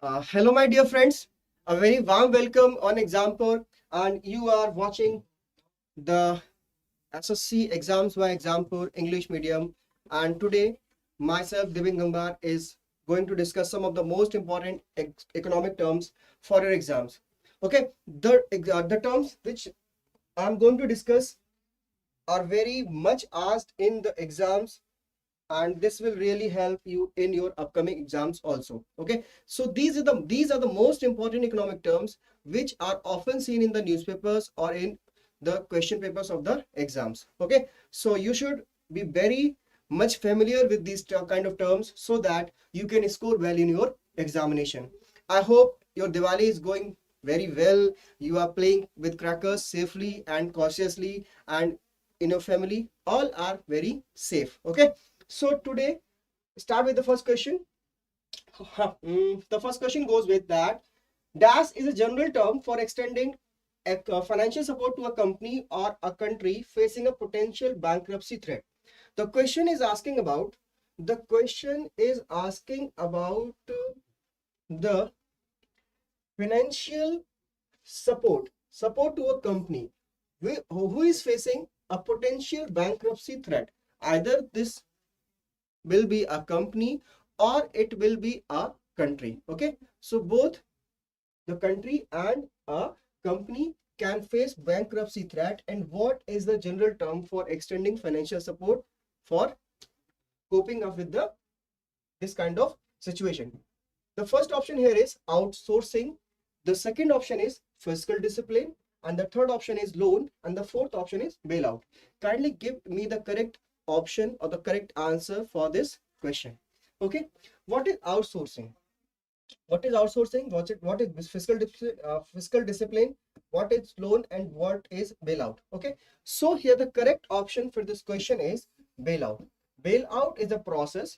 Hello, my dear friends. A very warm welcome on Exampur, and you are watching the SSC exams by Exampur English medium. And today, myself, Divin Gambar, is going to discuss some of the most important economic terms for your exams. Okay, the terms which I'm going to discuss are very much asked in the exams, and this will really help you in your upcoming exams also. Okay, so these are the most important economic terms which are often seen in the newspapers or in the question papers of the exams. Okay, so you should be very much familiar with these kind of terms so that you can score well in your examination. I hope your Diwali is going very well. You are playing with crackers safely and cautiously, and in your family all are very safe. Okay, so today, start with the first question. The first question goes with that. DAS is a general term for extending financial support to a company or a country facing a potential bankruptcy threat. The question is asking about the question is asking about the financial support to a company who is facing a potential bankruptcy threat. Either this will be a company or it will be a country. Okay, so both the country and a company can face bankruptcy threat. And what is the general term for extending financial support for coping up with the this kind of situation? The first option here is outsourcing, the second option is fiscal discipline, and the third option is loan, and the fourth option is bailout. Kindly give me the correct option or the correct answer for this question. Okay, what is outsourcing? What is outsourcing? What is fiscal discipline? What is loan, and what is bailout? Okay, so here the correct option for this question is bailout. Bailout is a process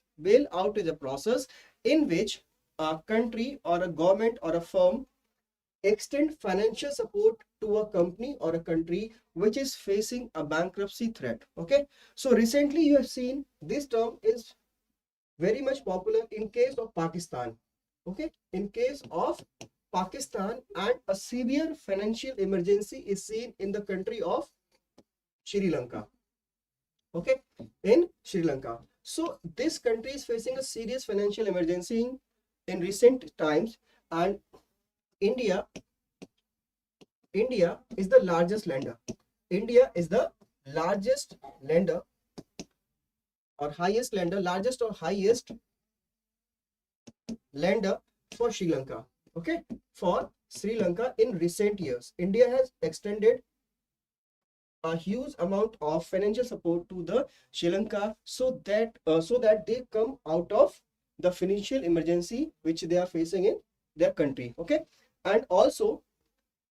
in which a country or a government or a firm extend financial support to a company or a country which is facing a bankruptcy threat. Okay, so recently you have seen this term is very much popular in case of Pakistan. Okay, in case of Pakistan, and a severe financial emergency is seen in the country of Sri Lanka. Okay, in Sri Lanka. So this country is facing a serious financial emergency in recent times, and India India is the largest lender. India is the largest lender or highest lender, largest or highest lender for Sri Lanka. Okay, for Sri Lanka in recent years, India has extended a huge amount of financial support to the Sri Lanka so that they come out of the financial emergency which they are facing in their country. Okay, and also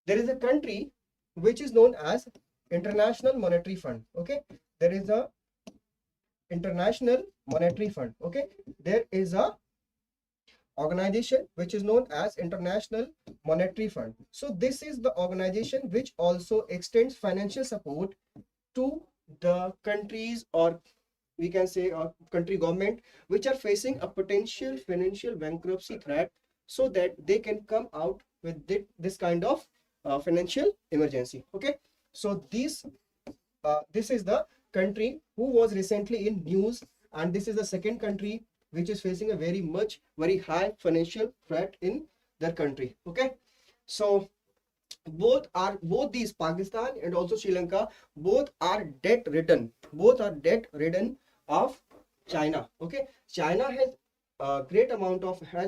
there is a country which is known as International Monetary Fund. Okay, there is a International Monetary Fund. Okay, there is a organization which is known as International Monetary Fund. So this is the organization which also extends financial support to the countries, or we can say a country government, which are facing a potential financial bankruptcy threat so that they can come out with this kind of financial emergency. Okay, so this is the country who was recently in news, and this is the second country which is facing a very high financial threat in their country. Okay, so both these Pakistan and also Sri Lanka, both are debt ridden of China. Okay, China has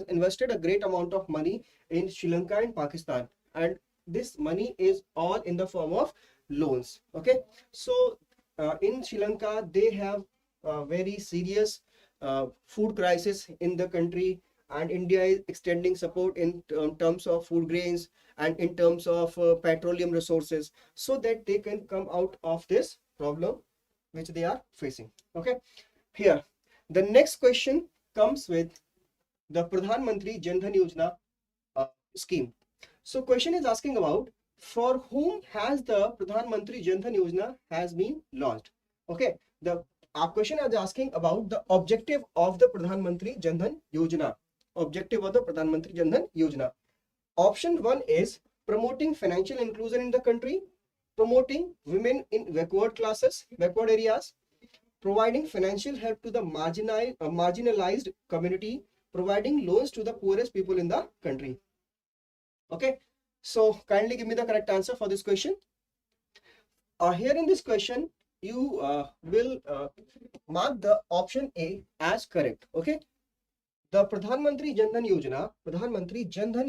invested a great amount of money in Sri Lanka and Pakistan, and this money is all in the form of loans. Okay, so in Sri Lanka they have a very serious food crisis in the country, and India is extending support in terms of food grains and in terms of petroleum resources so that they can come out of this problem which they are facing. Okay, here the next question comes with the Pradhan Mantri Jan Dhan Yojana scheme. So question is asking about for whom has the Pradhan Mantri Jan Dhan Yojana has been launched. Okay, the our question is asking about the objective of the Pradhan Mantri Jan Dhan Yojana. Objective of the Pradhan Mantri Jan Dhan Yojana. Option 1 is promoting financial inclusion in the country, promoting women in backward classes, backward areas, providing financial help to the marginalized community, providing loans to the poorest people in the country. Okay, so kindly give me the correct answer for this question. Here in this question, you will mark the option A as correct. Okay, the Pradhan Mantri Jan Dhan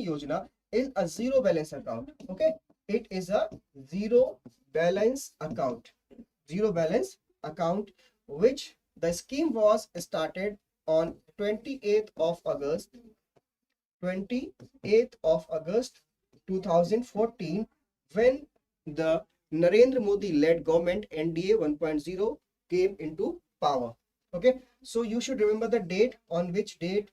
Yojana is a zero balance account. Okay, it is a zero balance account. Zero balance account, which the scheme was started on 28th of August 28th of August 2014, when the Narendra Modi led government NDA 1.0 came into power. Okay, so you should remember the date on which date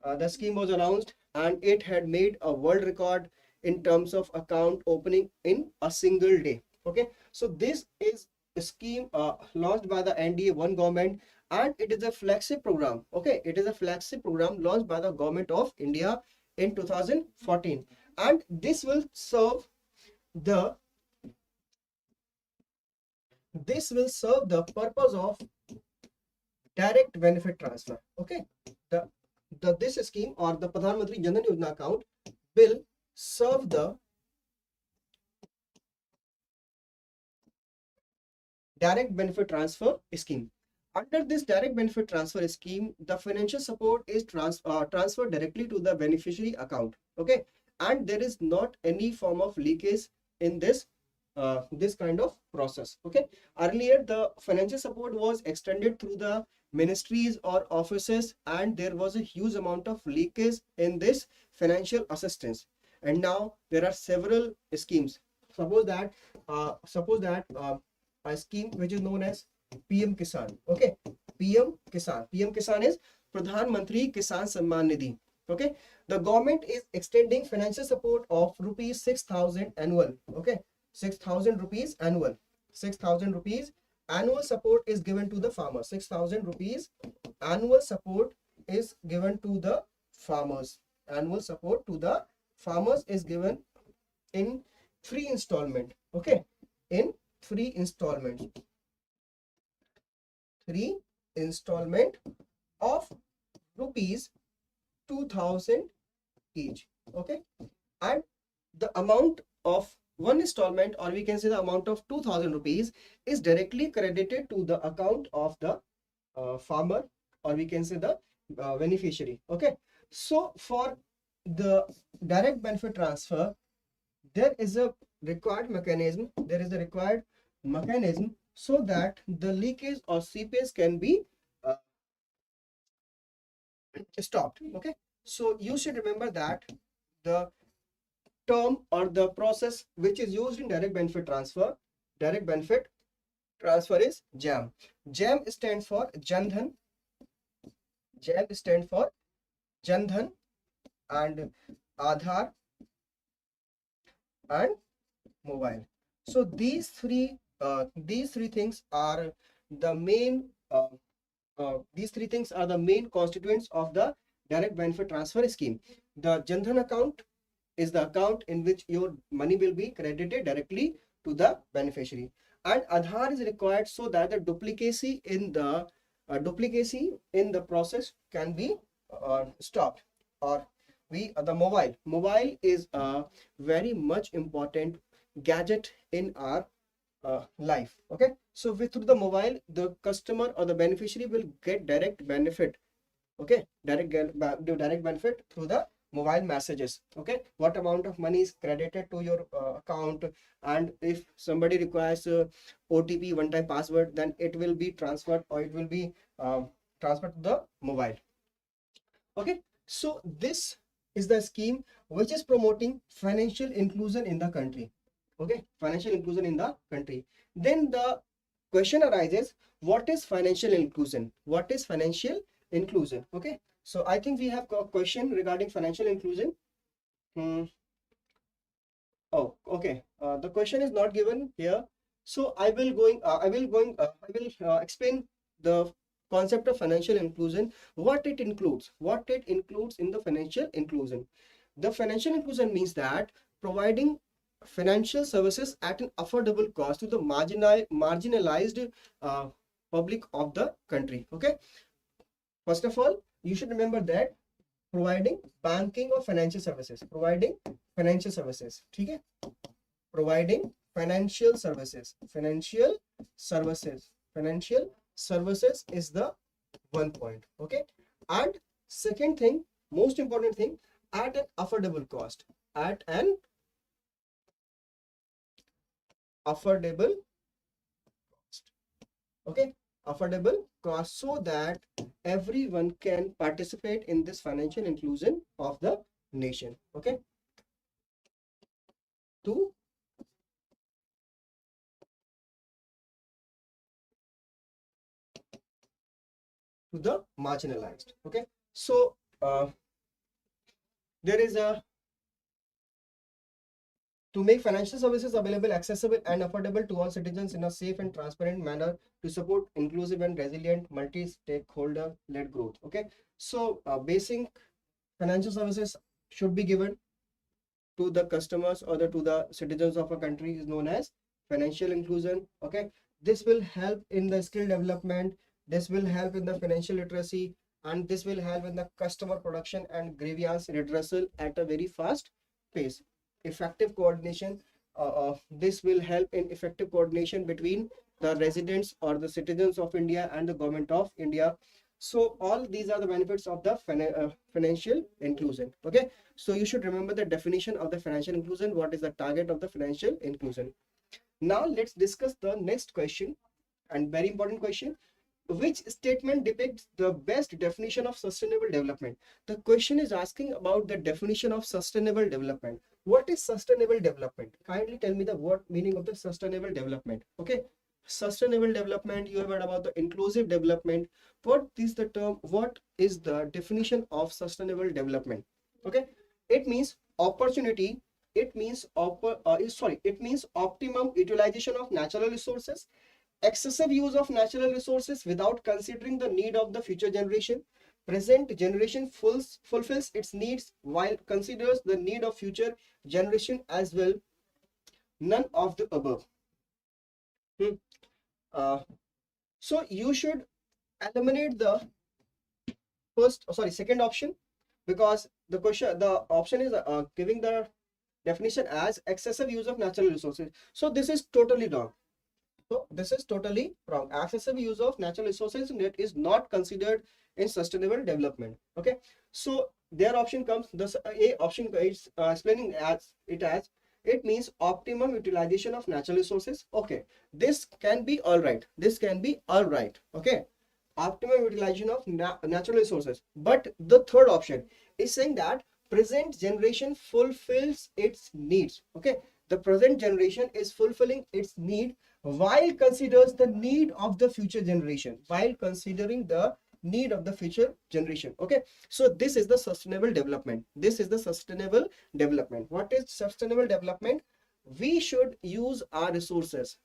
the scheme was announced, and it had made a world record in terms of account opening in a single day. Okay, so this is a scheme launched by the NDA 1 government, and it is a flagship program. Okay, it is a flagship program launched by the government of India in 2014, and this will serve the purpose of direct benefit transfer. Okay, this scheme, or the Pradhan Mantri Jan Dhan Yojana account, will serve the direct benefit transfer scheme. Under this direct benefit transfer scheme, the financial support is transferred directly to the beneficiary account. Okay, and there is not any form of leakage in this kind of process. Okay, earlier the financial support was extended through the ministries or offices, and there was a huge amount of leakage in this financial assistance. And now there are several schemes. Suppose that a scheme which is known as PM Kisan. Okay, PM Kisan is Pradhan Mantri Kisan Samman Nidhi. Okay, the government is extending financial support of rupees 6,000 annual. Okay, 6,000 rupees annual. 6,000 rupees annual support is given to the farmers. 6,000 rupees annual support is given to the farmers. Annual support to the farmers is given in 3 installment. Okay, in 3 installments. 3 installment of rupees 2,000 each. Okay, and the amount of one installment, or we can say the amount of 2,000 rupees, is directly credited to the account of the farmer, or we can say the beneficiary. Okay, so for the direct benefit transfer, there is a required mechanism. So that the leakage or seepage can be stopped. Okay, so you should remember that the term or the process which is used in direct benefit transfer is JAM. JAM stands for Jan Dhan. JAM stands for Jan Dhan, and Aadhaar, and mobile. So these three things are the main constituents of the direct benefit transfer scheme. The Jan Dhan account is the account in which your money will be credited directly to the beneficiary, and Aadhaar is required so that the duplicacy in the process can be stopped. Or the mobile is a very much important gadget in our life. Okay, so through the mobile, the customer or the beneficiary will get direct benefit. Okay, direct benefit through the mobile messages. Okay, what amount of money is credited to your account, and if somebody requires OTP, one time password, then it will be transferred, or it will be transferred to the mobile. Okay, so this is the scheme which is promoting financial inclusion in the country. Okay, financial inclusion in the country. Then the question arises, what is financial inclusion? What is financial inclusion? Okay, so I think we have a question regarding financial inclusion. Oh, okay. The question is not given here, so I will explain the concept of financial inclusion, what it includes, in the financial inclusion. The financial inclusion means that providing financial services at an affordable cost to the marginalized public of the country. Okay, first of all, you should remember that providing banking or financial services, ठीक है, providing financial services is the one point. Okay, and second thing, most important thing, at an affordable cost, at an affordable cost. Okay, affordable cost, so that everyone can participate in this financial inclusion of the nation. Okay, to the marginalized. Okay, so there is a to make financial services available, accessible and affordable to all citizens in a safe and transparent manner, to support inclusive and resilient multi-stakeholder led growth. Okay, so basic financial services should be given to the customers or to the citizens of a country is known as financial inclusion. Okay, this will help in the skill development, this will help in the financial literacy, and this will help in the customer production and grievance redressal at a very fast pace. Effective coordination, this will help in effective coordination between the residents or the citizens of India and the government of India. So all these are the benefits of the financial inclusion. Okay, so you should remember the definition of the financial inclusion, what is the target of the financial inclusion. Now let's discuss the next question, and very important question. Which statement depicts the best definition of sustainable development? The question is asking about the definition of sustainable development. What is sustainable development? Kindly tell me the what meaning of the sustainable development. Okay, sustainable development, you have heard about the inclusive development. What is the term, what is the definition of sustainable development? Okay, it means opportunity, it means it means optimum utilization of natural resources, excessive use of natural resources without considering the need of the future generation. Present generation fulfills its needs while considers the need of future generation as well. None of the above. Hmm. So you should eliminate the second option, because the option is giving the definition as excessive use of natural resources. So this is totally wrong. So this is totally wrong. Excessive use of natural resources is not considered in sustainable development. Okay, so their option comes, the A option is explaining as it means optimum utilization of natural resources. Okay, this can be all right. Okay, optimum utilization of natural resources. But the third option is saying that present generation fulfills its needs. Okay, the present generation is fulfilling its need while considers the need of the future generation, Okay, so this is the sustainable development. What is sustainable development? We should use our resources,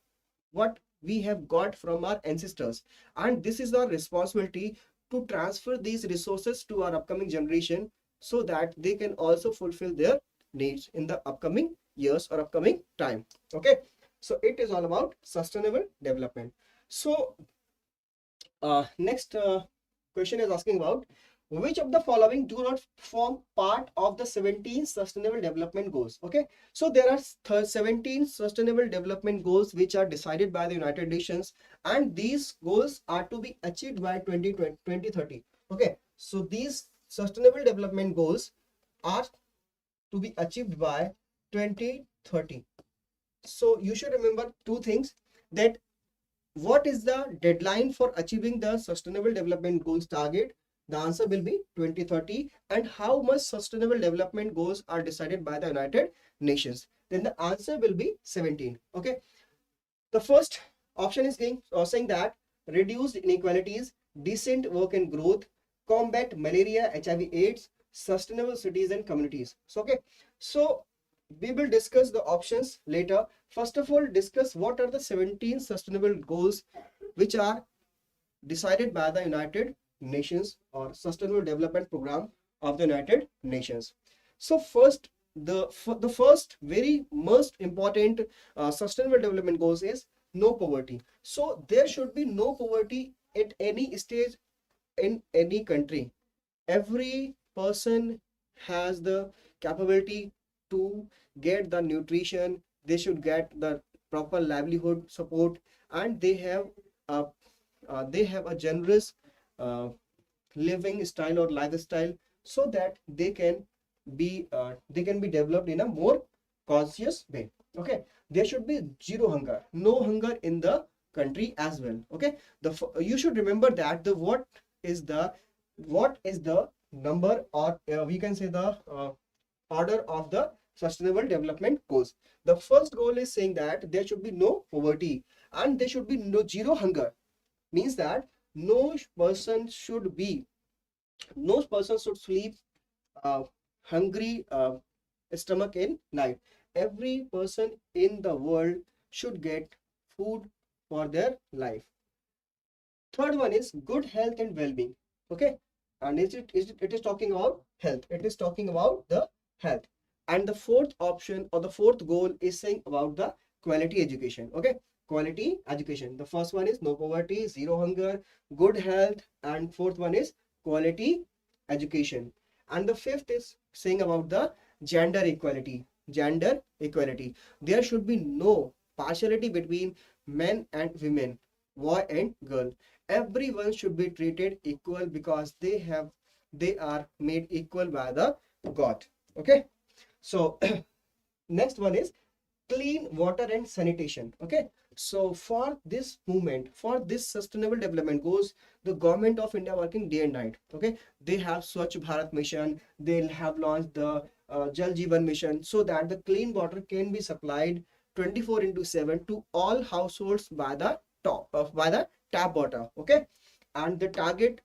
what we have got from our ancestors, and this is our responsibility to transfer these resources to our upcoming generation, so that they can also fulfill their needs in the upcoming years or upcoming time. Okay, so it is all about sustainable development. So next question is asking about which of the following do not form part of the 17 sustainable development goals. Okay, so there are 17 sustainable development goals which are decided by the United Nations, and these goals are to be achieved by 2030. Okay, so these sustainable development goals are to be achieved by 2030. So you should remember two things, that what is the deadline for achieving the sustainable development goals target? The answer will be 2030. And how much sustainable development goals are decided by the United Nations? Then the answer will be 17. Okay, the first option is saying that reduced inequalities, decent work and growth, combat malaria, HIV AIDS, sustainable cities and communities. So okay, so we will discuss the options later. First of all, discuss what are the 17 sustainable goals which are decided by the United Nations or Sustainable Development Program of the United Nations. So first, the first very most important sustainable development goals is no poverty. So there should be no poverty at any stage in any country. Every person has the capability to get the nutrition. They should get the proper livelihood support, and a they have a generous uh, living style or lifestyle, so that they can be developed in a more conscious way. Okay, there should be zero hunger, no hunger in the country as well. Okay, you should remember that the what is the number, or we can say the order of the sustainable development goals. The first goal is saying that there should be no poverty and there should be no zero hunger. Means that no person should be no person should sleep uh, hungry stomach in night. Every person in the world should get food for their life. Third one is good health and well-being. Okay, and it is talking about health. It is talking about the health. And the fourth option or the fourth goal is saying about the quality education. Okay, quality education. The first one is no poverty, zero hunger, good health, and fourth one is quality education. And the fifth is saying about the gender equality. Gender equality. There should be no partiality between men and women, boy and girl. Everyone should be treated equal because they are made equal by the God. Okay, so next one is clean water and sanitation. Okay, so for this movement, for this sustainable development goals, the government of India working day and night. Okay, they have Swachh Bharat mission, they'll have launched the Jal Jeevan mission, so that the clean water can be supplied 24 into 7 to all households by the by the tap water. Okay, and the target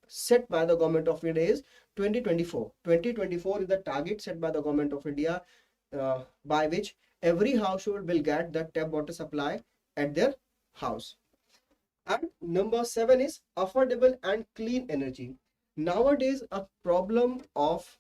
set by the government of India is 2024. 2024 is the target set by the government of India, by which every household will get the tap water supply at their house. And number 7 is affordable and clean energy. Nowadays, a problem of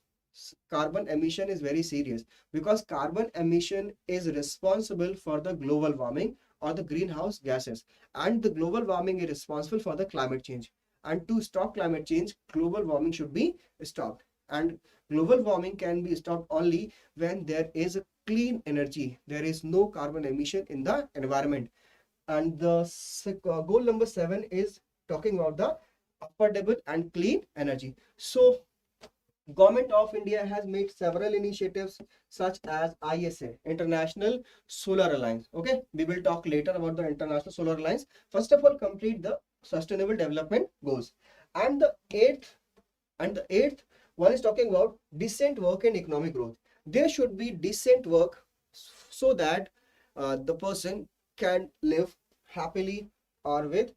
carbon emission is very serious, because carbon emission is responsible for the global warming or the greenhouse gases, and the global warming is responsible for the climate change. And to stop climate change, global warming should be stopped. And global warming can be stopped only when there is a clean energy, there is no carbon emission in the environment. And the goal number 7 is talking about the affordable and clean energy. So government of India has made several initiatives such as ISA, International Solar Alliance. Okay, we will talk later about the International Solar Alliance. First of all, complete the sustainable development goals. And the eighth one is talking about decent work and economic growth. There should be decent work, so that the person can live happily, or with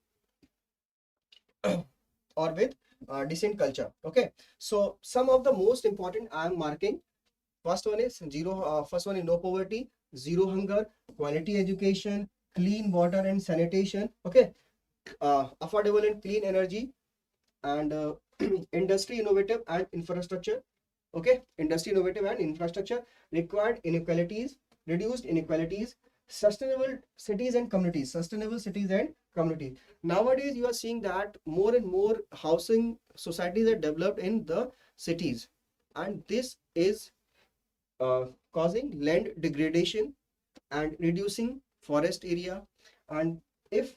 or with decent culture. Okay, so some of the most important I am marking. First one is first one is no poverty, zero hunger, quality education, clean water and sanitation. Okay, affordable and clean energy, and industry innovative and infrastructure. Okay, industry innovative and infrastructure, required inequalities, reduced inequalities, sustainable cities and communities. Nowadays you are seeing that more and more housing societies are developed in the cities, and this is causing land degradation and reducing forest area. And if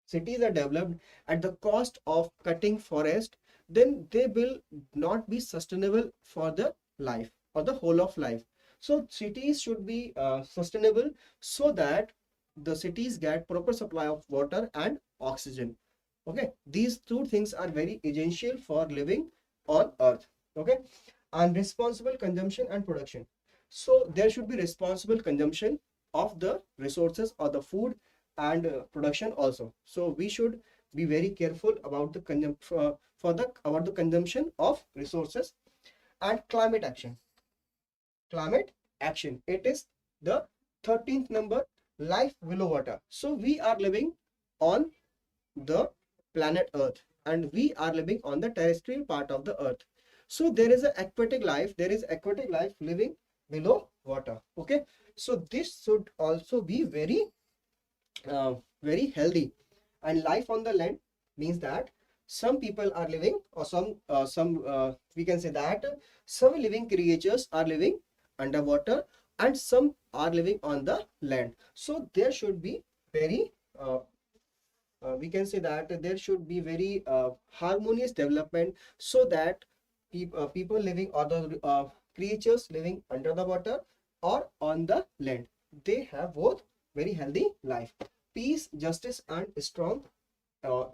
cities are developed at the cost of cutting forest, then they will not be sustainable for the life or the whole of life. So cities should be sustainable, so that the cities get proper supply of water and oxygen. Okay, these two things are very essential for living on earth. Okay, and responsible consumption and production. So there should be responsible consumption of the resources or the food, and production also. So we should be very careful about the about the consumption of resources. And climate action. Climate action, it is the 13th number, life below water. So we are living on the planet Earth, and we are living on the terrestrial part of the Earth. So there is a aquatic life. There is aquatic life living below water. Okay, so this should also be very healthy. And life on the land means that some people are living, or some we can say that some living creatures are living underwater and some are living on the land. So there should be very we can say that there should be very harmonious development, so that people living, or the creatures living under the water or on the land, they have both very healthy life, peace, justice, and strong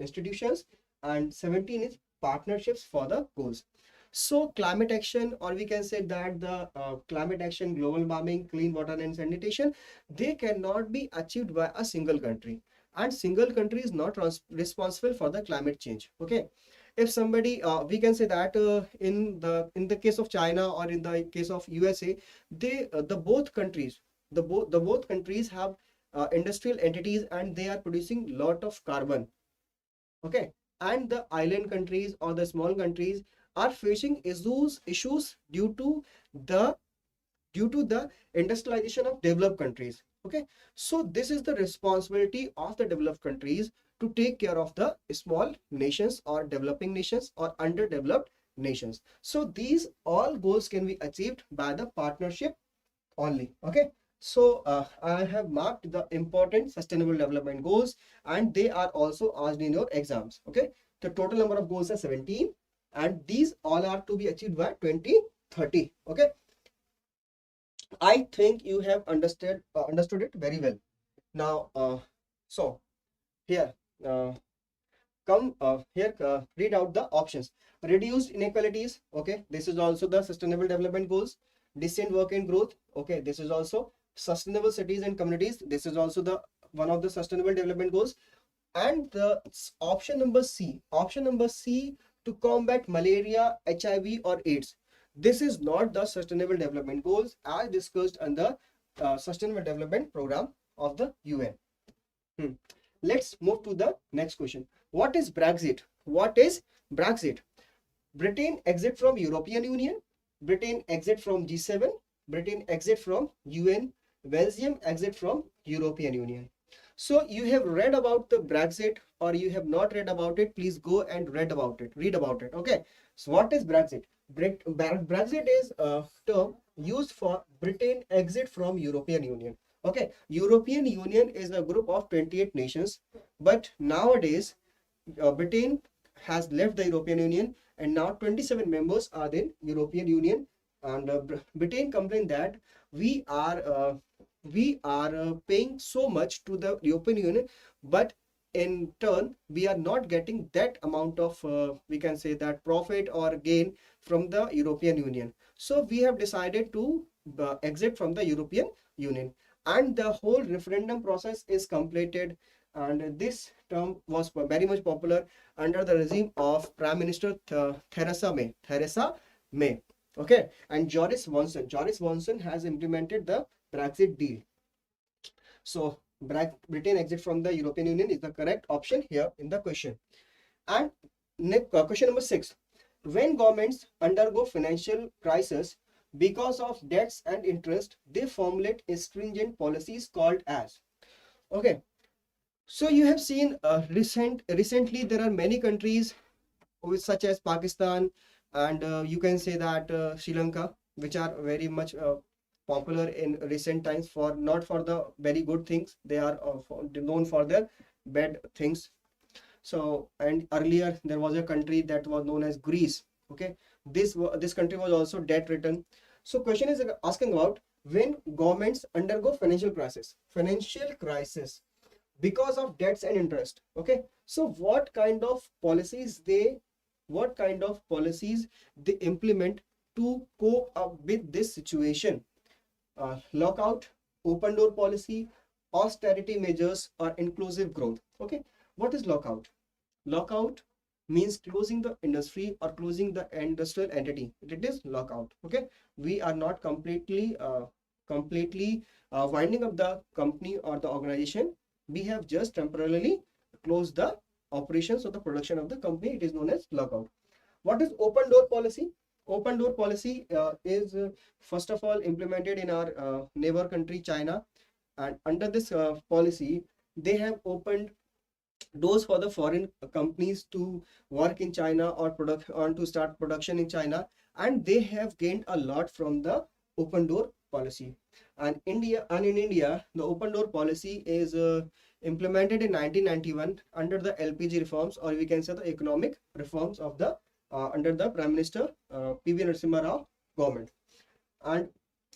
institutions. And 17 is partnerships for the goals. So climate action, or we can say that the climate action, global warming, clean water and sanitation, they cannot be achieved by a single country, and single country is not responsible for the climate change. Okay, if somebody we can say that in the case of China or in the case of USA, they the both countries, the both countries have industrial entities, and they are producing lot of carbon. Okay, and the island countries or the small countries are facing issues the due to the industrialization of developed countries. Okay, so this is the responsibility of the developed countries to take care of the small nations or developing nations or underdeveloped nations. So these all goals can be achieved by the partnership only. Okay, so I have marked the important sustainable development goals, and they are also asked in your exams. Okay, the total number of goals are 17, and these all are to be achieved by 2030. Okay, I think you have understood it very well. Now, so here, uh, read out the options. Reduced inequalities. Okay, this is also the sustainable development goals. Decent work and growth. Okay, this is also sustainable cities and communities. This is also the one of the sustainable development goals. And the option number C. Option number C, to combat malaria, HIV, or AIDS. This is not the sustainable development goals as discussed in the sustainable development program of the UN. Hmm. Let's move to the next question. What is Brexit? What is Brexit? Britain exit from European Union. Britain exit from G7. Britain exit from UN. Belgium exit from European Union. So you have read about the Brexit, or you have not read about it, please go and read about it. Read about it. Okay. So what is Brexit? Brexit is a term used for Britain exit from European Union. Okay. European Union is a group of 28 nations, but nowadays Britain has left the European Union, and now 27 members are in European Union. And Britain complained that we are uh, we are paying so much to the European Union, but in turn we are not getting that amount of we can say that profit or gain from the European Union. So we have decided to exit from the European Union, and the whole referendum process is completed. And this term was very much popular under the regime of Prime Minister Theresa May. Theresa May. Okay, and Boris Johnson has implemented the Brexit deal. So Britain exit from the European Union is the correct option here in the question. And next, question number 6. When governments undergo financial crisis because of debts and interest, they formulate stringent policies called as. Okay. So you have seen recently there are many countries such as Pakistan, and you can say that Sri Lanka, which are very much popular in recent times for not for the very good things. They are known for their bad things. So, and earlier there was a country that was known as Greece. Okay, this country was also debt ridden. So question is asking about when governments undergo financial crisis because of debts and interest. Okay, so what kind of policies they implement to cope up with this situation? Lockout, open door policy, austerity measures, or inclusive growth. Okay, what is lockout? Lockout means closing the industry or closing the industrial entity. It is lockout. Okay, we are not completely winding up the company or the organization. We have just temporarily closed the operations or the production of the company. It is known as lockout. What is open door policy? Open door policy is first of all implemented in our neighbor country China, and under this policy they have opened doors for the foreign companies to work in China or to start production in China, and they have gained a lot from the open door policy. And in India, the open door policy is implemented in 1991 under the LPG reforms, or we can say the economic reforms of the under the Prime Minister PV Narasimha Rao government. And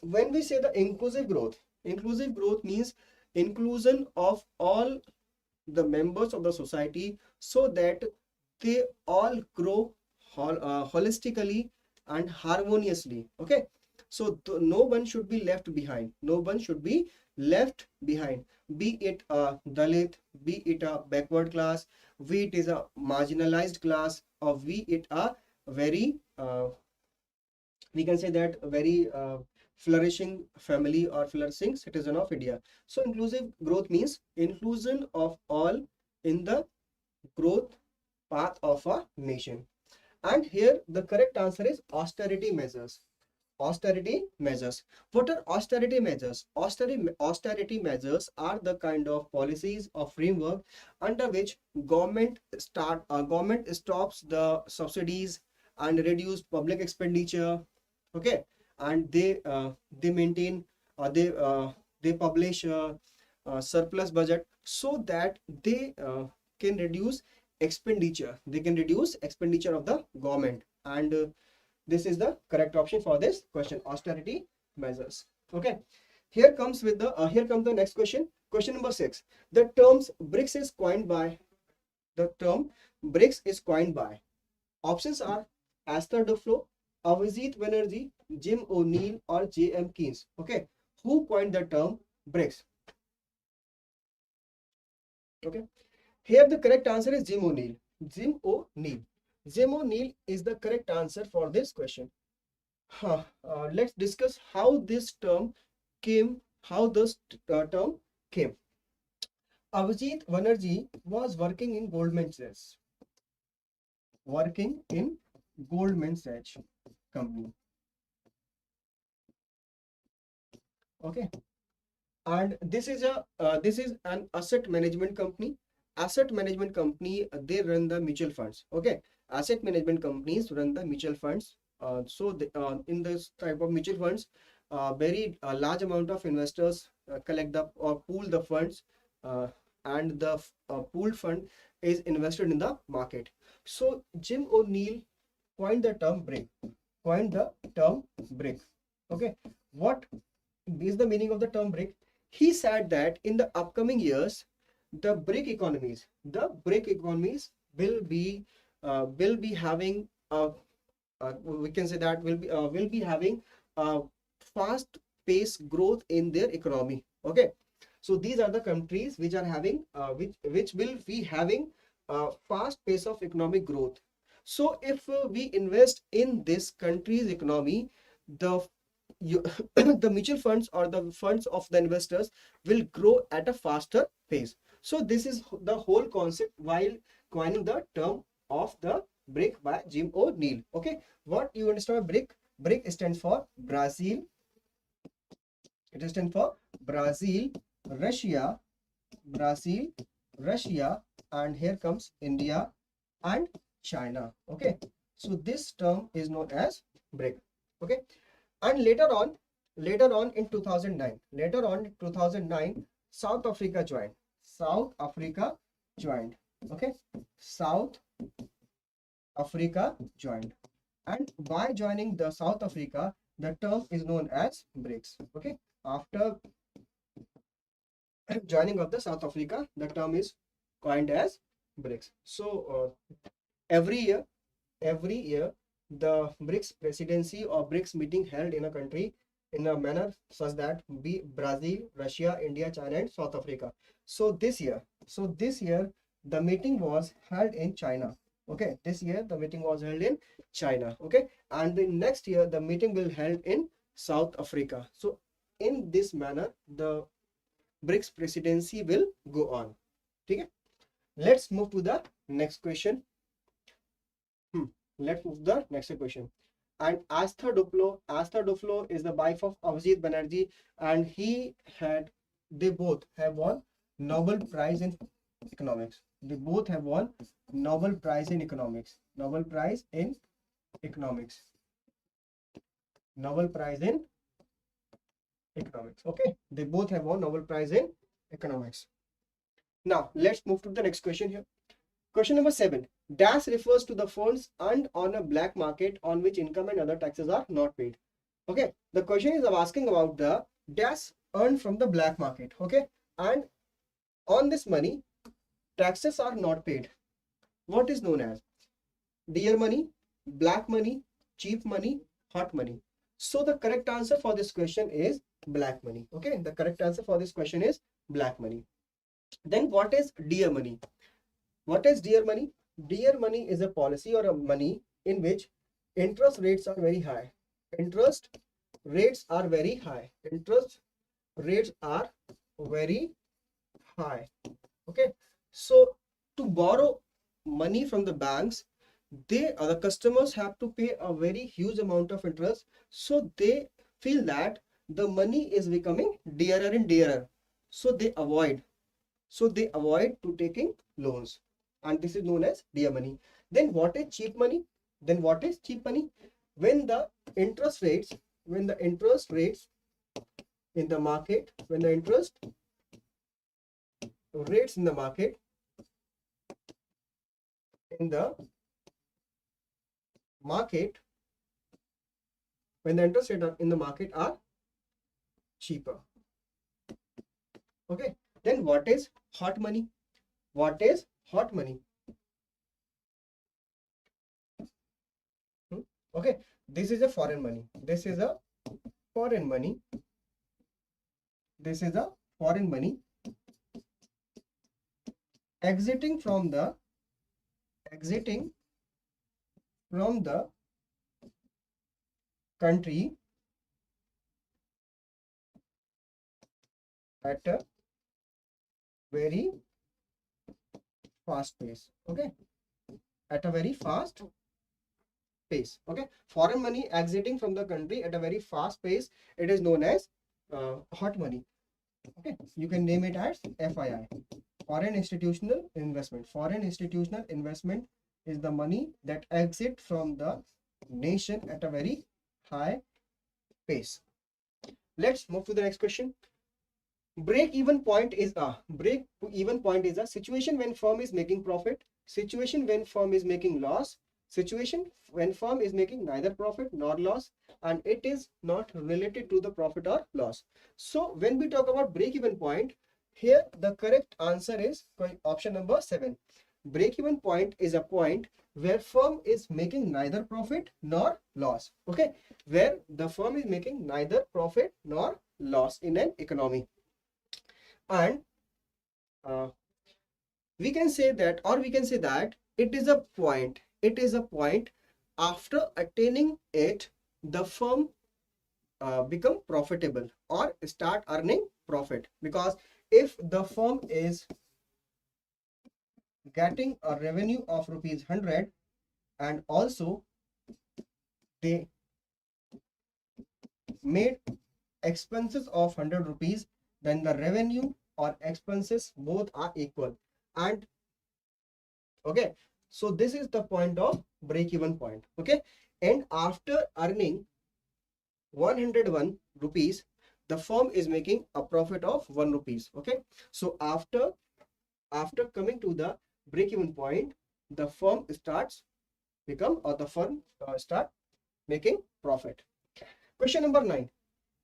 when we say the inclusive growth means inclusion of all the members of the society so that they all grow holistically and harmoniously. Okay, so no one should be left behind. No one should be left behind, be it a Dalit, be it a backward class, be it is a marginalized class, or be it a very we can say that very flourishing family or flourishing citizen of India. So inclusive growth means inclusion of all in the growth path of a nation. And here the correct answer is austerity measures. Austerity measures. What are austerity measures? Austerity measures are the kind of policies or framework under which government stops the subsidies and reduce public expenditure. Okay, and they maintain they publish surplus budget so that they can reduce expenditure. They can reduce expenditure of the government, and this is the correct option for this question, austerity measures. Okay, here comes the next question. Question number 6. The terms BRICS is coined by. The term BRICS is coined by. Options are Esther Duflo, Avijit Banerjee, Jim O'Neill, or J.M. Keynes. Okay, who coined the term BRICS? Okay, here the correct answer is Jim O'Neill. Jim O'Neill. Jim O'Neill is the correct answer for this question. Let's discuss how this term came. How this term came. Avijit Banerjee was working in Goldman Sachs. Working in Goldman Sachs company. Okay, and this is an asset management company. Asset management company, they run the mutual funds. Okay, asset management companies run the mutual funds. In this type of mutual funds, very large amount of investors collect the or pool the funds, and the pooled fund is invested in the market. So Jim O'Neill coined the term BRIC. Okay, what is the meaning of the term BRIC? He said that in the upcoming years, the BRIC economies will be having we can say that will be having a fast pace growth in their economy. Okay, so these are the countries which are having which will be having a fast pace of economic growth. So if we invest in this country's economy, the the mutual funds or the funds of the investors will grow at a faster pace. So this is the whole concept while coining the term of the BRIC by Jim O'Neill. Okay, what you understand by BRIC? BRIC stands for Brazil. It stands for Brazil, Russia, and here comes India and China. Okay, so this term is known as BRIC. Okay, and later on in 2009, South Africa joined. Okay, South Africa joined, and by joining the South Africa, the term is known as BRICS. Okay, after joining of the South Africa, the term is coined as BRICS. So every year the BRICS presidency or BRICS meeting held in a country in a manner such that be Brazil, Russia, India, China, and South Africa. So this year the meeting was held in China. Okay, this year the meeting was held in China. Okay, and the next year the meeting will held in South Africa. So in this manner the BRICS presidency will go on. Okay, Let's move to the next question. Let's move to the next question. And Astha Duflo is the wife of Avijit Banerjee, and they both have won Nobel Prize in economics. They both have won Nobel Prize in economics. Nobel Prize in economics. Nobel Prize in economics. Okay, they both have won Nobel Prize in economics. Now let's move to the next question here. Question number 7. Dash refers to the funds earned on a black market on which income and other taxes are not paid. Okay, the question is asking about the dash earned from the black market. Okay, and on this money, taxes are not paid. What is known as dear money, black money, cheap money, hot money? So the correct answer for this question is black money. Okay, the correct answer for this question is black money. Then what is dear money? What is dear money? Dear money is a policy or a money in which interest rates are very high. Interest rates are very high. Interest rates are very high. Okay. So to borrow money from the banks, the customers have to pay a very huge amount of interest. So they feel that the money is becoming dearer and dearer. So they avoid to taking loans, and this is known as dear money. Then what is cheap money? When the interest rates in the market, when the interest rates in the market when the interest rates in the market are cheaper. Okay. Then what is hot money? What is hot money? Okay, this is a foreign money. This is a foreign money. This is a foreign money exiting from the country at a very fast pace. Okay, at a very fast pace. Okay, foreign money exiting from the country at a very fast pace, it is known as hot money. Okay, you can name it as FII, foreign institutional investment. Foreign institutional investment is the money that exit from the nation at a very high pace. Let's move to the next question. Break-even point is a situation when firm is making profit, situation when firm is making loss, situation when firm is making neither profit nor loss, and it is not related to the profit or loss. So when we talk about break-even point, here the correct answer is option number 7. Break-even point is a point where firm is making neither profit nor loss. Okay, where the firm is making neither profit nor loss in an economy. And we can say that it is a point after attaining it, the firm become profitable or start earning profit. Because if the firm is getting a revenue of rupees 100 and also they made expenses of 100 rupees, then the revenue or expenses both are equal. And okay, so this is the point of break-even point. Okay, and after earning 101 rupees, the firm is making a profit of 1 rupees. Okay, so after coming to the break-even point, the firm start making profit. Question number 9.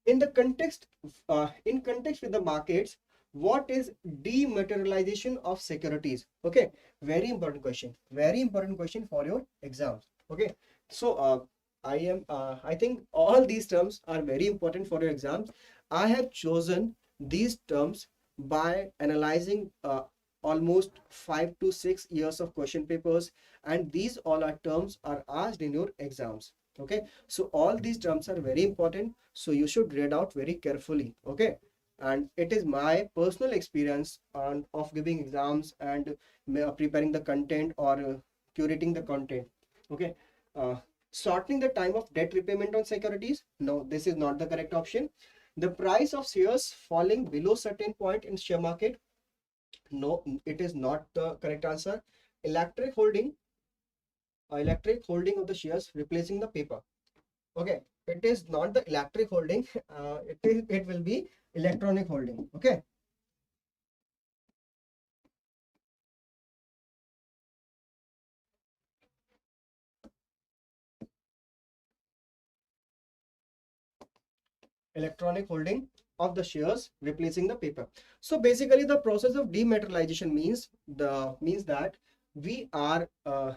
In context with the markets, what is dematerialization of securities? Okay, very important question for your exams. Okay, so I think all these terms are very important for your exams. I have chosen these terms by analyzing almost 5 to 6 years of question papers, and these all are terms are asked in your exams. Okay, so all these terms are very important, so you should read out very carefully. Okay, and it is my personal experience of giving exams and preparing the content or curating the content. Okay. uh, Shortening the time of debt repayment on securities, no, this is not the correct option. The price of shares falling below certain point in share market, no, it is not the correct answer. Electric holding, electric holding of the shares replacing the paper. Okay, it is not the electric holding. It will be electronic holding. Okay. Electronic holding of the shares replacing the paper. So basically the process of dematerialization means that we are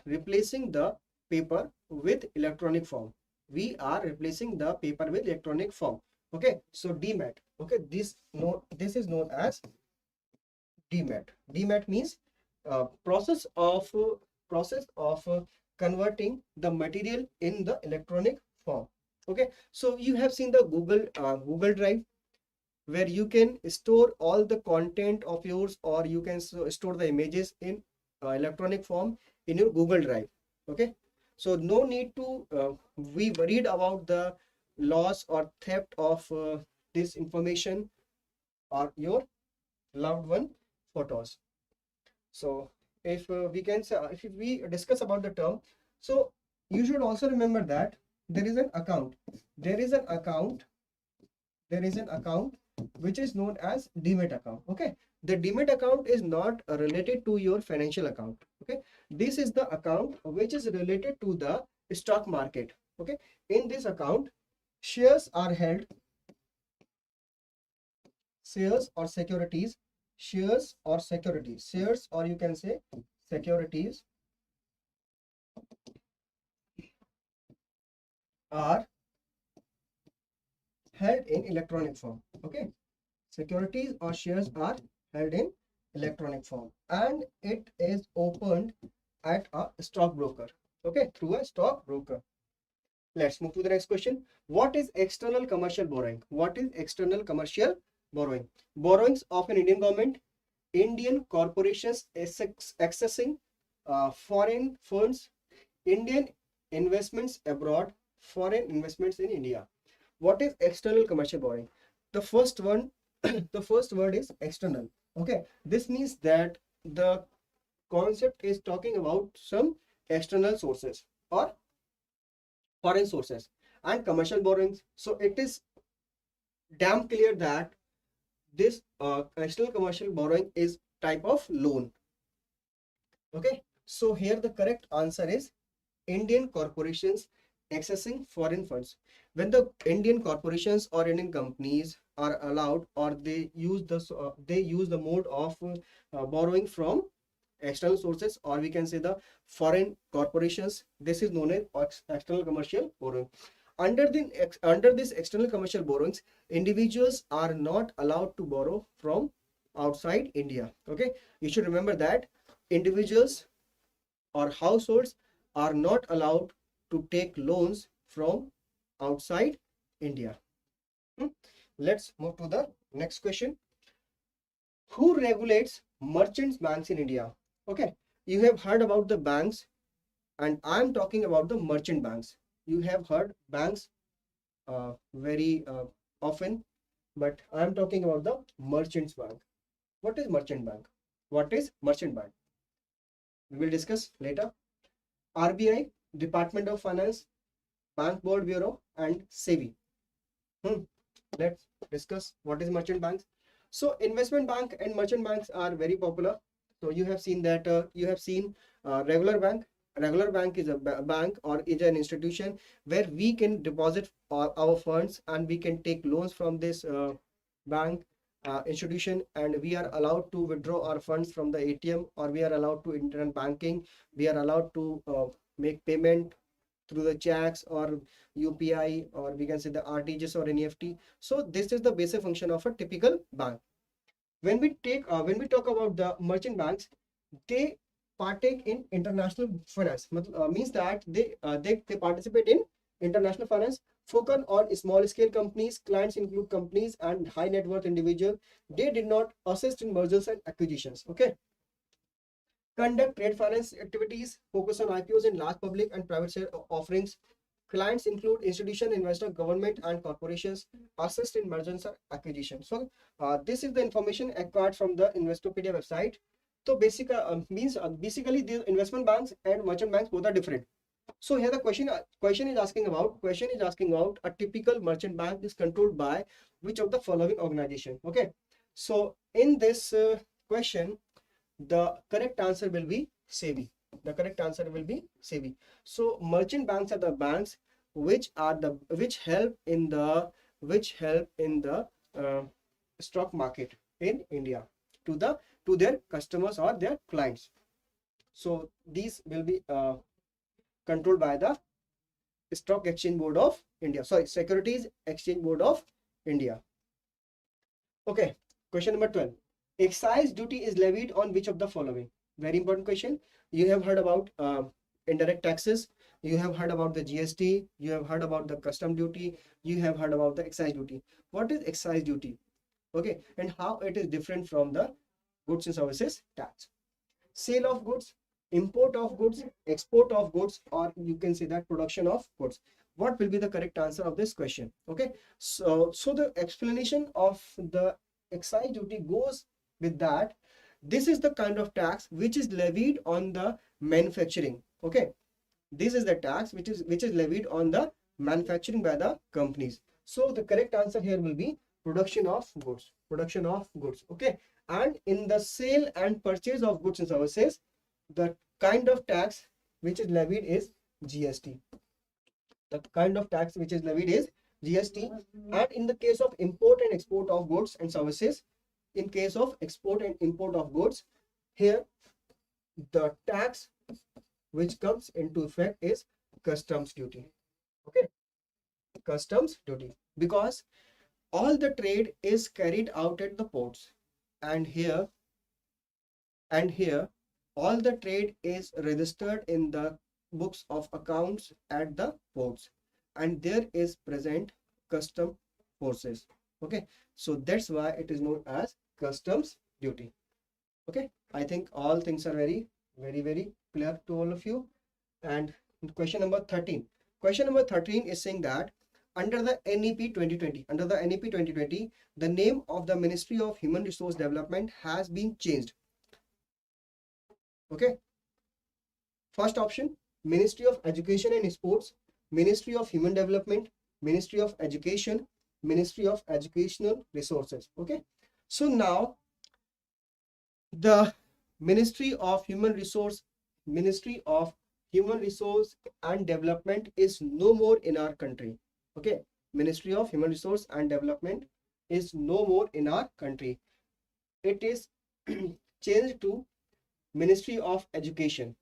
replacing the paper with electronic form. We are replacing the paper with electronic form. Okay, so demat. Okay, this is known as demat. Demat means process of converting the material in the electronic form. Okay, so you have seen the Google Drive, where you can store all the content of yours, or you can store the images in electronic form in your Google Drive. Okay, so no need to be worried about the loss or theft of this information or your loved one photos. So if we can say, if we discuss about the term, so you should also remember that there is an account. There is an account. There is an account which is known as demat account. Okay, the demat account is not related to your financial account. Okay, this is the account which is related to the stock market. Okay, in this account, shares are held, shares or securities, shares or securities, shares, or you can say securities are held in electronic form. Okay, securities or shares are held in electronic form, and it is opened at a stockbroker. Okay, through a stockbroker. Let's move to the next question. What is external commercial borrowing? What is external commercial borrowing? Borrowings of an Indian government, Indian corporations accessing foreign funds, Indian investments abroad, foreign investments in India. What is external commercial borrowing? The first one, the first word is external. Okay, this means that the concept is talking about some external sources or foreign sources and commercial borrowings. So it is damn clear that this external commercial borrowing is type of loan. Okay, so here the correct answer is Indian corporations accessing foreign funds. When the Indian corporations or Indian companies are allowed, or they use the mode of borrowing from external sources, or we can say the foreign corporations, this is known as external commercial borrowing. Under this external commercial borrowings, individuals are not allowed to borrow from outside India. Okay, you should remember that individuals or households are not allowed to take loans from outside India. Hmm. Let's move to the next question. Who regulates merchants banks in India? Okay, you have heard about the banks, and I'm talking about the merchant banks. You have heard banks very often, but I'm talking about the merchants bank. What is merchant bank? What is merchant bank? We will discuss later. RBI, Department of Finance, Bank Board Bureau, and SEBI. Let's discuss what is merchant banks. So investment bank and merchant banks are very popular. So you have seen that regular bank. Regular bank is a bank or is an institution where we can deposit our funds, and we can take loans from this bank institution, and we are allowed to withdraw our funds from the ATM, or we are allowed to internet banking. We are allowed to make payment through the checks or UPI, or we can say the RTGS or NEFT. So this is the basic function of a typical bank. When we talk about the merchant banks, they partake in international finance. Means that they participate in international finance. Focus on small scale companies. Clients include companies and high net worth individuals. They did not assist in mergers and acquisitions. Okay. Conduct trade finance activities. Focus on IPOs in large public and private share offerings. Clients include institution, investor, government, and corporations. Assist in mergers and acquisitions. So this is the information acquired from the Investopedia website. So basically the investment banks and merchant banks both are different. So here the question is asking about a typical merchant bank is controlled by which of the following organization. Okay. So in this question, the correct answer will be SEBI. The correct answer will be SEBI. So merchant banks are the banks which help in the stock market in India to their customers or their clients. So these will be controlled by the Stock Exchange Board of India. Sorry, Securities Exchange Board of India. Okay, question number 12. Excise duty is levied on which of the following? Very important question. You have heard about indirect taxes. You have heard about the GST. You have heard about the custom duty. You have heard about the excise duty. What is excise duty? Okay, and how it is different from the goods and services tax? Sale of goods, import of goods, export of goods, or you can say that production of goods. What will be the correct answer of this question? Okay, so the explanation of the excise duty goes with that this is the kind of tax which is levied on the manufacturing. Okay, this is the tax which is levied on the manufacturing by the companies. So the correct answer here will be production of goods. Okay, and in the sale and purchase of goods and services, the kind of tax which is levied is GST. The kind of tax which is levied is GST. And in the case of import and export of goods and services, in case of export and import of goods, here the tax which comes into effect is customs duty. Okay, customs duty, because all the trade is carried out at the ports, and here all the trade is registered in the books of accounts at the ports, and there is present custom forces. Okay, so that's why it is known as customs duty. Okay, I think all things are very clear to all of you. And question number 13 is saying that under the NEP 2020, the name of the Ministry of Human Resource Development has been changed. Okay, first option, Ministry of Education and Sports, Ministry of Human Development, Ministry of Education, Ministry of Educational Resources. Okay, so now the Ministry of Human Resource and Development is no more in our country. Okay, Ministry of Human Resource and Development is no more in our country. It is changed to Ministry of Education.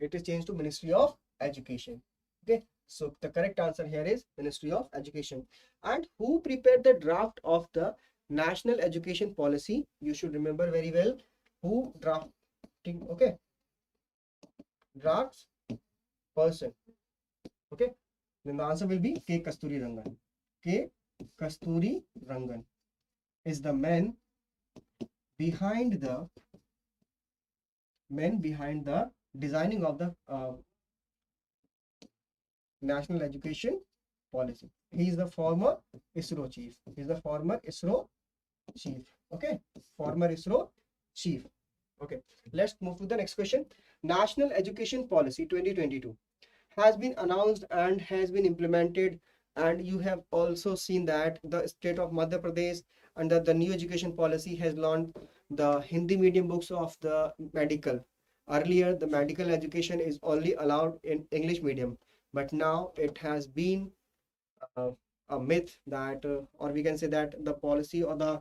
It is changed to Ministry of Education. Okay, so the correct answer here is Ministry of Education. And who prepared the draft of the National Education Policy? You should remember very well who drafting. Okay, drafts person. Okay, then the answer will be K. Kasturi Rangan. K. Kasturi Rangan is the man behind the designing of the National Education Policy. He is the former ISRO chief. Okay, former ISRO chief. Okay, let's move to the next question. National Education Policy 2022 has been announced and has been implemented, and you have also seen that the state of Madhya Pradesh under the new education policy has launched the Hindi medium books of the medical. Earlier the medical education is only allowed in English medium, but now it has been a myth that or we can say that the policy or the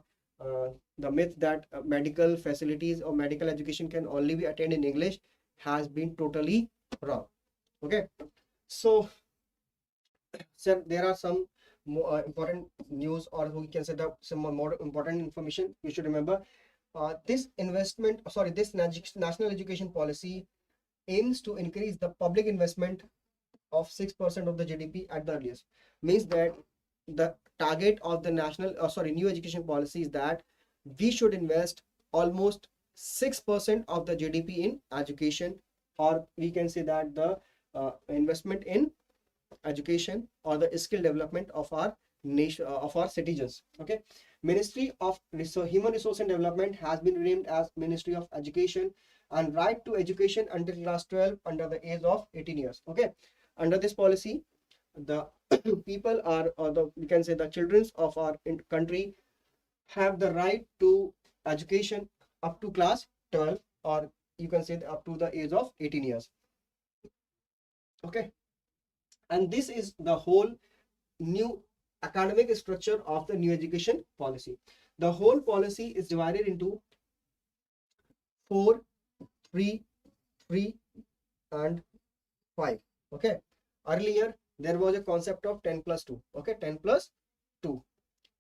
myth that medical facilities or medical education can only be attained in English has been totally wrong. Okay, so there are some more important news, or we can say that some more important information you should remember. This national education policy aims to increase the public investment of 6% of the GDP at the earliest. Means that the target of the new education policy is that we should invest almost 6% of the GDP in education, or we can say that the investment in education or the skill development of our nation, of our citizens. Okay, Ministry of Human Resource and Development has been renamed as Ministry of Education, and right to education until class 12 under the age of 18 years. Okay, under this policy, the people are, or the, we can say, the children of our country have the right to education up to class 12, or you can say up to the age of 18 years. Okay, and this is the whole new academic structure of the new education policy. The whole policy is divided into 4, 3, 3 and 5. Okay, earlier there was a concept of 10 plus 2. Okay, 10 plus 2,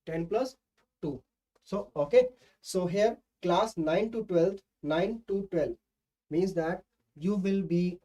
10 plus 2. So okay, so here class 9 to 12, 9 to 12 means that you will be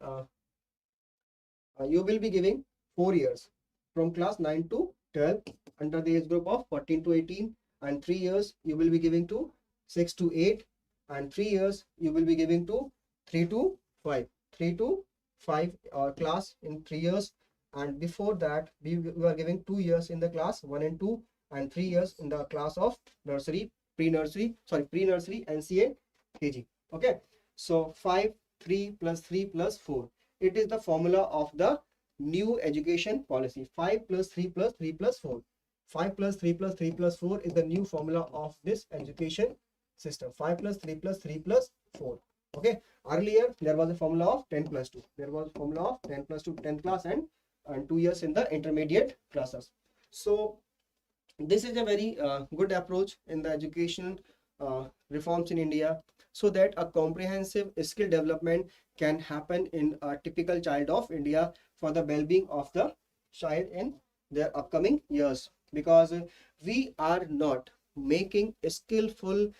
giving 4 years from class 9 to 12 under the age group of 14 to 18, and 3 years you will be giving to 6 to 8, and 3 years you will be giving to 3 to 5, 3 to 5 class in 3 years. And before that we were giving 2 years in the class 1 and 2, and 3 years in the class of nursery, pre-nursery, NC and KG. Okay, so 5, 3 plus 3 plus 4, it is the formula of the new education policy. 5 plus 3 plus 3 plus 4, 5 plus 3 plus 3 plus 4 is the new formula of this education system. 5 plus 3 plus 3 plus 4. Okay, earlier there was a formula of 10 plus 2. There was a formula of 10 plus 2, 10 class and 2 years in the intermediate classes. So this is a very good approach in the education reforms in India, so that a comprehensive skill development can happen in a typical child of India for the well-being of the child in their upcoming years. Because we are not making a skillful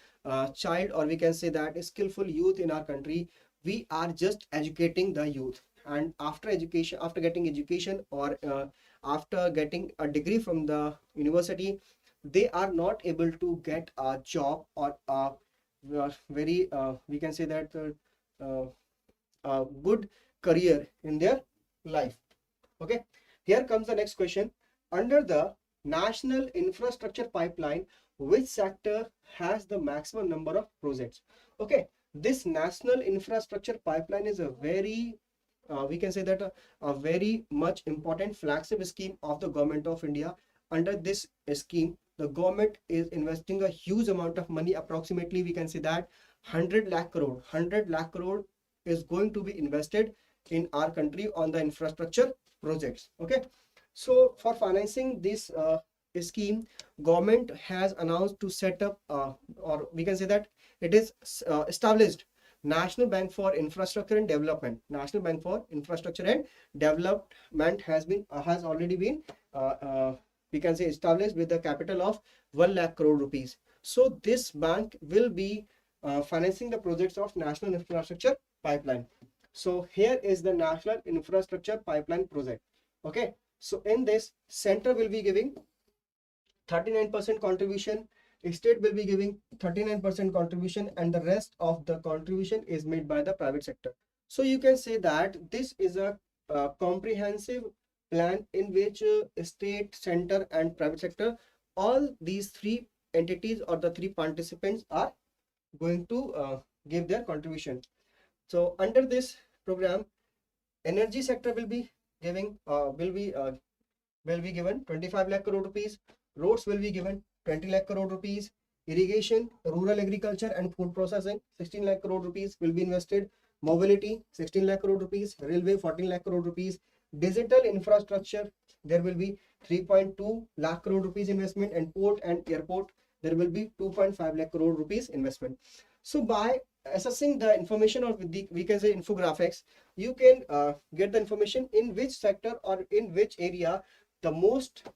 child, or we can say that a skillful youth in our country. We are just educating the youth, and after education, after getting education, or after getting a degree from the university, they are not able to get a job or a very we can say that a good career in their life. Okay, here comes the next question. Under the national infrastructure pipeline, which sector has the maximum number of projects? Okay, this national infrastructure pipeline is a very we can say that a very much important flagship scheme of the government of India. Under this scheme, the government is investing a huge amount of money. Approximately we can say that 100 lakh crore is going to be invested in our country on the infrastructure projects. Okay, so for financing this scheme, government has announced to set up or we can say that it is established National Bank for Infrastructure and Development. National Bank for Infrastructure and Development has already been we can say established with the capital of 1 lakh crore rupees. So this bank will be financing the projects of National Infrastructure Pipeline. So here is the National Infrastructure Pipeline project. Okay, so in this, center will be giving 39% contribution, state will be giving 39% contribution, and the rest of the contribution is made by the private sector. So you can say that this is a comprehensive plan in which state, center and private sector, all these three entities or the three participants are going to give their contribution. So under this program, energy sector will be giving will be given 25 lakh crore rupees, roads will be given 20 lakh crore rupees, irrigation, rural agriculture and food processing 16 lakh crore rupees will be invested, mobility 16 lakh crore rupees, railway 14 lakh crore rupees, digital infrastructure there will be 3.2 lakh crore rupees investment, and port and airport there will be 2.5 lakh crore rupees investment. So by assessing the information, or with the, we can say, infographics, you can get the information in which sector or in which area the most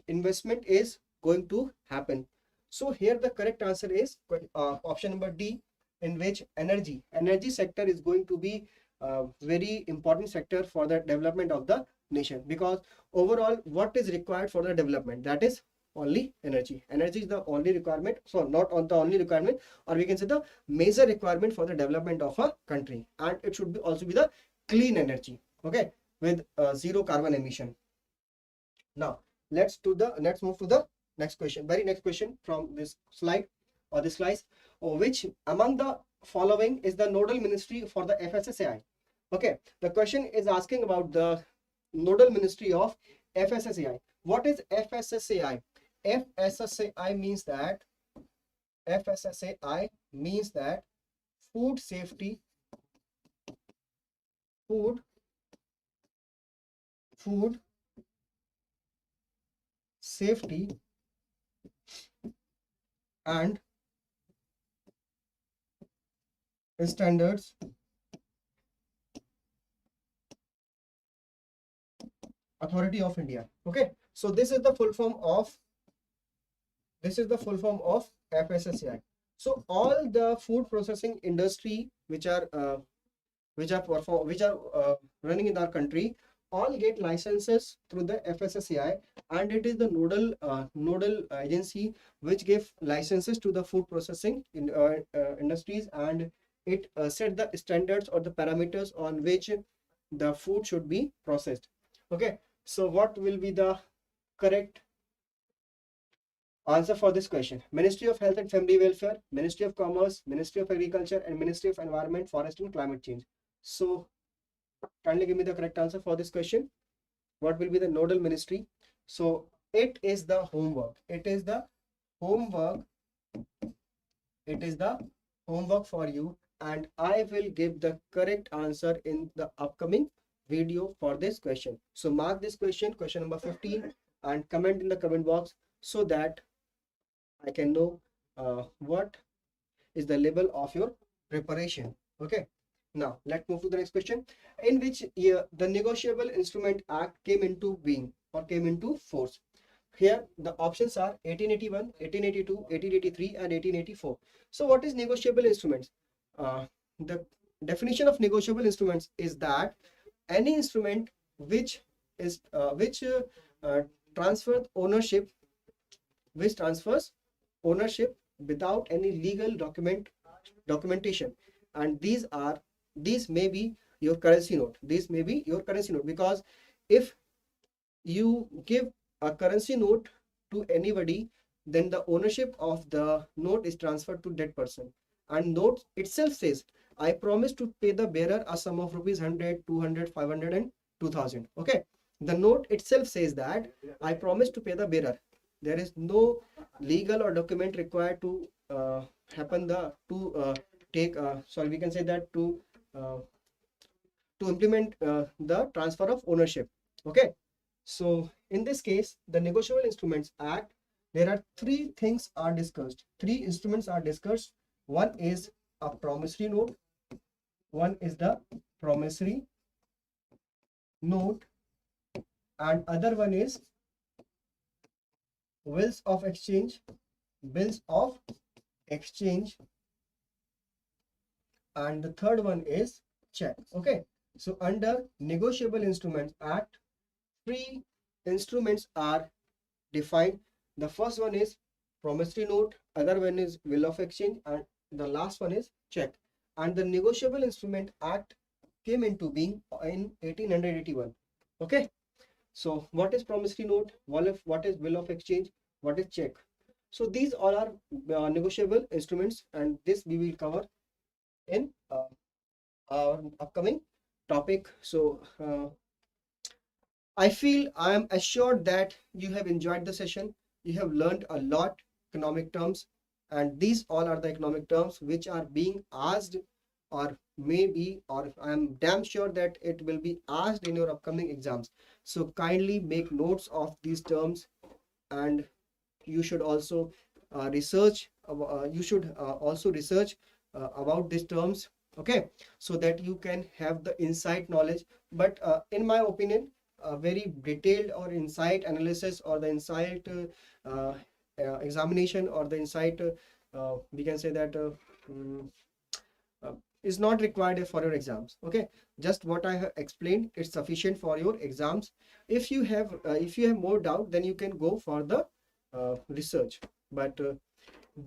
investment is going to happen. So here the correct answer is option number D, in which energy sector is going to be very important sector for the development of the nation, because overall what is required for the development, that is only energy. Energy is the only requirement, so not on the only requirement, or we can say the major requirement for the development of a country, and it should be also be the clean energy, okay, with zero carbon emission. Now let's move to the next question, very next question from this slide or this slice. Which among the following is the nodal ministry for the FSSAI? Okay, the question is asking about the nodal ministry of FSSAI. What is FSSAI? FSSAI means that FSSAI means that food safety, food safety and standards authority of India. Okay, so this is the full form of FSSAI. So all the food processing industry which are running in our country all get licenses through the FSSAI, and it is the nodal agency which give licenses to the food processing industries, and it set the standards or the parameters on which the food should be processed. Okay, so what will be the correct answer for this question? Ministry of Health and Family Welfare, Ministry of Commerce, Ministry of Agriculture, and Ministry of Environment, Forest and Climate Change. So kindly give me the correct answer for this question. What will be the nodal ministry? So it is the homework. It is the homework for you, and I will give the correct answer in the upcoming video for this question. So mark this question number 15, and comment in the comment box so that I can know what is the level of your preparation. Okay, now let's move to the next question. In which year the Negotiable Instrument Act came into being or came into force? Here the options are 1881, 1882, 1883, and 1884. So what is negotiable instruments? The definition of negotiable instruments is that any instrument which is transfers ownership without any legal documentation, and these may be your currency note. Because if you give a currency note to anybody, then the ownership of the note is transferred to that person, and note itself says, I promise to pay the bearer a sum of rupees 100, 200, 500, and 2000. Okay, the note itself says that I promise to pay the bearer. There is no legal or document required to we can say that to implement the transfer of ownership. Okay, so in this case, the Negotiable Instruments Act, there are three instruments are discussed. One is a promissory note, and other one is bills of exchange, and the third one is check. Okay, so under Negotiable Instruments Act, three instruments are defined. The first one is promissory note, other one is bill of exchange, and the last one is check. And the Negotiable Instrument Act came into being in 1881. Okay, so what is promissory note, what is bill of exchange, what is check? So these all are negotiable instruments, and this we will cover in our upcoming topic. So I am assured that you have enjoyed the session. You have learned a lot economic terms, and these all are the economic terms which are being asked, or I am damn sure that it will be asked in your upcoming exams. So kindly make notes of these terms, and you should also research about these terms. Okay, so that you can have the insight knowledge. But in my opinion, a very detailed or insight analysis, or the insight examination, or the insight we can say that is not required for your exams. Okay, just what I have explained, it's sufficient for your exams. If you have more doubt, then you can go for the research. But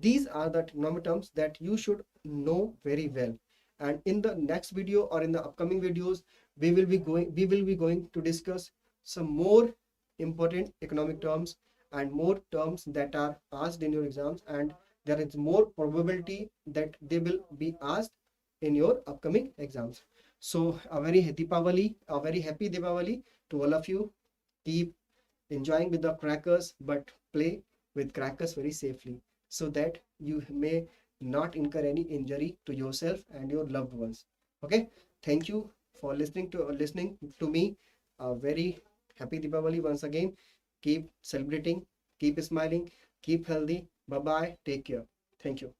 these are the trigonometry terms that you should know very well. And in the next video or in the upcoming videos, we will be going to discuss some more important economic terms and more terms that are asked in your exams, and there is more probability that they will be asked in your upcoming exams. So a very happy Deepavali to all of you. Keep enjoying with the crackers, but play with crackers very safely so that you may not incur any injury to yourself and your loved ones. Okay, thank you for listening to me. A very happy Deepavali once again. Keep celebrating, keep smiling, keep healthy. Bye bye. Take care. Thank you.